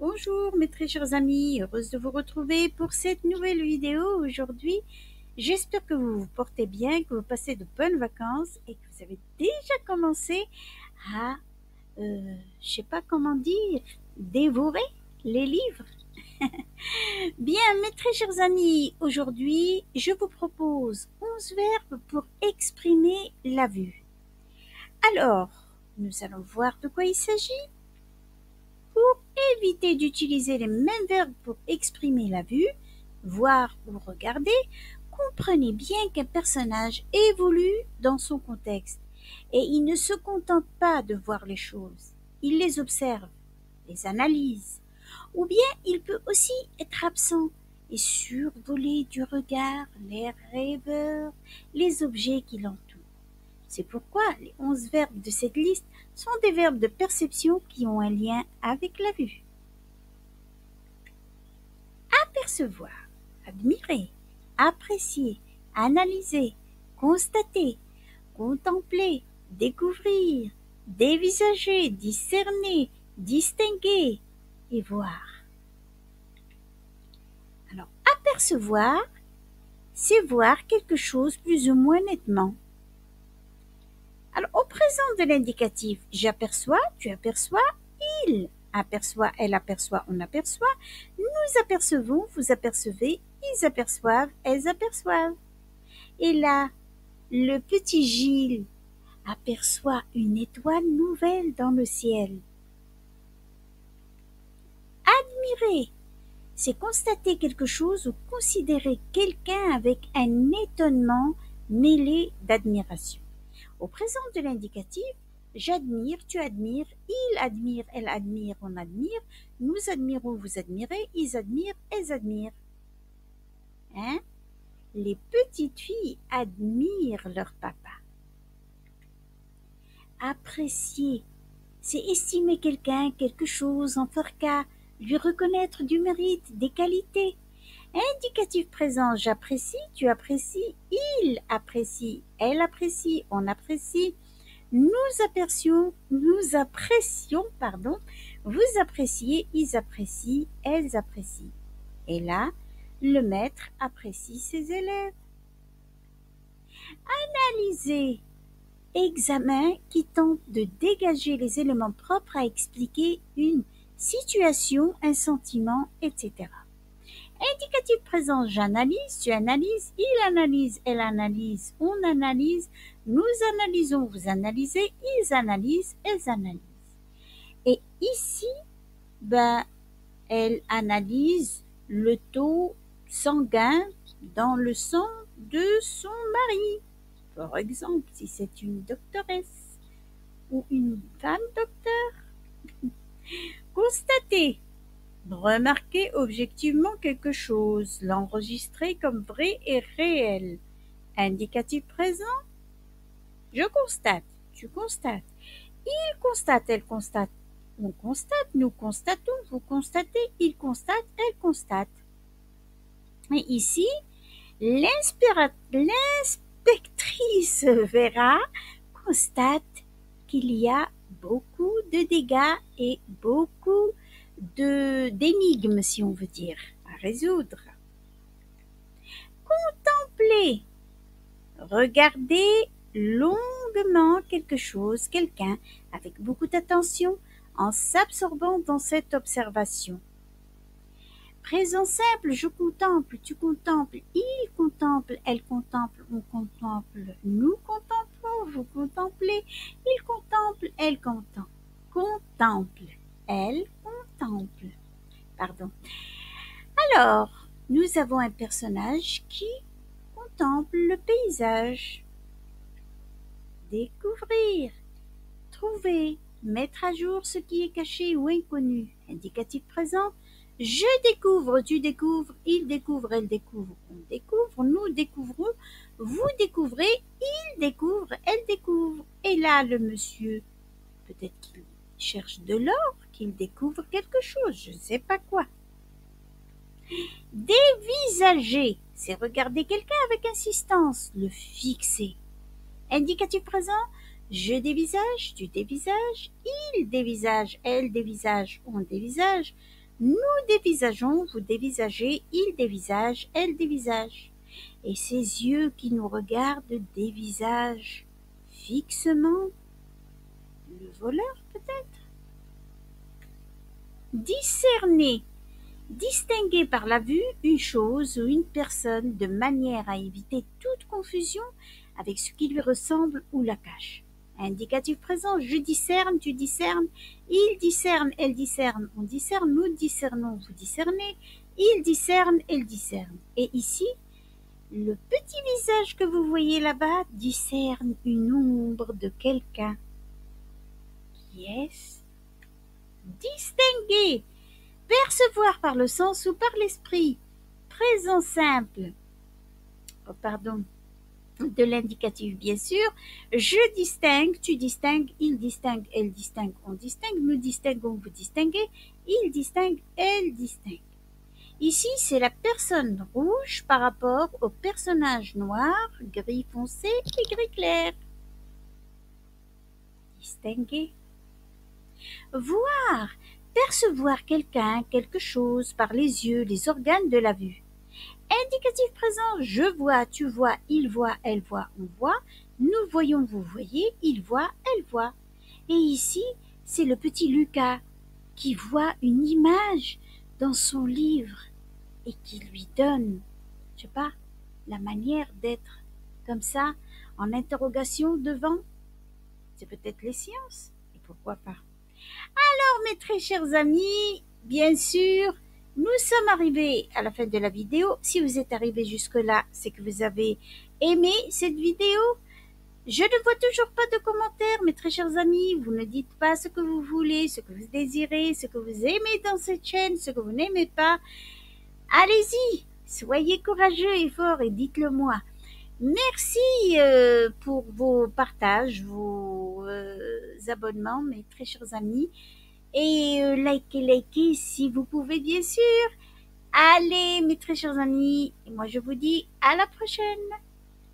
Bonjour mes très chers amis, heureuse de vous retrouver pour cette nouvelle vidéo aujourd'hui. J'espère que vous vous portez bien, que vous passez de bonnes vacances et que vous avez déjà commencé à, je sais pas comment dire, dévorer les livres. Bien mes très chers amis, aujourd'hui je vous propose 11 verbes pour exprimer la vue. Alors, nous allons voir de quoi il s'agit. Pour éviter d'utiliser les mêmes verbes pour exprimer la vue, voir ou regarder, comprenez bien qu'un personnage évolue dans son contexte et il ne se contente pas de voir les choses, il les observe, les analyse, ou bien il peut aussi être absent et survoler du regard les rêveurs, les objets qui l'entourent. C'est pourquoi les 11 verbes de cette liste sont des verbes de perception qui ont un lien avec la vue. Apercevoir, admirer, apprécier, analyser, constater, contempler, découvrir, dévisager, discerner, distinguer et voir. Alors, apercevoir, c'est voir quelque chose plus ou moins nettement. Alors, au présent de l'indicatif, j'aperçois, tu aperçois, il aperçoit, elle aperçoit, on aperçoit, nous apercevons, vous apercevez, ils aperçoivent, elles aperçoivent. Et là, le petit Gilles aperçoit une étoile nouvelle dans le ciel. Admirer, c'est constater quelque chose ou considérer quelqu'un avec un étonnement mêlé d'admiration. Au présent de l'indicatif, j'admire, tu admires, il admire, elle admire, on admire, nous admirons, vous admirez, ils admirent, elles admirent. Hein? Les petites filles admirent leur papa. Apprécier, c'est estimer quelqu'un, quelque chose, en faire cas, lui reconnaître du mérite, des qualités. Indicatif présent, j'apprécie, tu apprécies, il apprécie, elle apprécie, on apprécie. Nous apprécions, vous appréciez, ils apprécient, elles apprécient. Et là, le maître apprécie ses élèves. Analyser, examen qui tente de dégager les éléments propres à expliquer une situation, un sentiment, etc. Indicatif présent, j'analyse, tu analyses, il analyse, elle analyse, on analyse, nous analysons, vous analysez, ils analysent, elles analysent. Et ici, elle analyse le taux sanguin dans le sang de son mari. Par exemple, si c'est une doctoresse ou une femme docteur. Constater, remarquer objectivement quelque chose, l'enregistrer comme vrai et réel. Indicatif présent, je constate, tu constates. Il constate, elle constate, on constate, nous constatons, vous constatez, il constate, elle constate. Et ici, l'inspectrice Vera constate qu'il y a beaucoup de dégâts et beaucoup d'énigmes, si on veut dire, à résoudre. Contempler, regarder longuement quelque chose, quelqu'un, avec beaucoup d'attention, en s'absorbant dans cette observation. Présent simple, je contemple, tu contemples, il contemple, elle contemple, on contemple, nous contemplons, vous contemplez, il contemple, elle contemple, elle contemple. Pardon. Alors, nous avons un personnage qui contemple le paysage. Découvrir, trouver, mettre à jour ce qui est caché ou inconnu. Indicatif présent, je découvre, tu découvres, il découvre, elle découvre, on découvre, nous découvrons, vous découvrez, il découvre, elle découvre. Et là, le monsieur, peut-être qu'il cherche de l'or, qu'il découvre quelque chose, je ne sais pas quoi. Dévisager, c'est regarder quelqu'un avec insistance, le fixer. Indicatif présent, je dévisage, tu dévisages, il dévisage, elle dévisage, on dévisage, Nous dévisageons, vous dévisagez, il dévisage, elle dévisage. Et ces yeux qui nous regardent dévisagent fixement le voleur peut-être. Discerner, distinguer par la vue une chose ou une personne de manière à éviter toute confusion avec ce qui lui ressemble ou la cache. Indicatif présent, je discerne, tu discernes, il discerne, elle discerne, on discerne, nous discernons, vous discernez, il discerne, elle discerne. Et ici, le petit visage que vous voyez là-bas discerne une ombre de quelqu'un. Qui est-ce? Distinguer, percevoir par le sens ou par l'esprit. Présent simple. Oh, pardon. De l'indicatif, bien sûr. Je distingue, tu distingues, il distingue, elle distingue, on distingue, nous distinguons, vous distinguez, il distingue, elle distingue. Ici, c'est la personne rouge par rapport au personnage noir, gris foncé et gris clair. Distinguer. Voir, percevoir quelqu'un, quelque chose par les yeux, les organes de la vue. Indicatif présent, je vois, tu vois, il voit, elle voit, on voit, nous voyons, vous voyez, il voit, elle voit. Et ici, c'est le petit Lucas qui voit une image dans son livre et qui lui donne, je sais pas, la manière d'être comme ça, en interrogation devant. C'est peut-être les sciences, et pourquoi pas. Alors, mes très chers amis, bien sûr, nous sommes arrivés à la fin de la vidéo. Si vous êtes arrivés jusque-là, c'est que vous avez aimé cette vidéo. Je ne vois toujours pas de commentaires, mes très chers amis. Vous ne dites pas ce que vous voulez, ce que vous désirez, ce que vous aimez dans cette chaîne, ce que vous n'aimez pas. Allez-y, soyez courageux et forts et dites-le moi. Merci pour vos partages, vos abonnements, mes très chers amis. Et likez si vous pouvez, bien sûr. Allez, mes très chers amis, et moi je vous dis à la prochaine.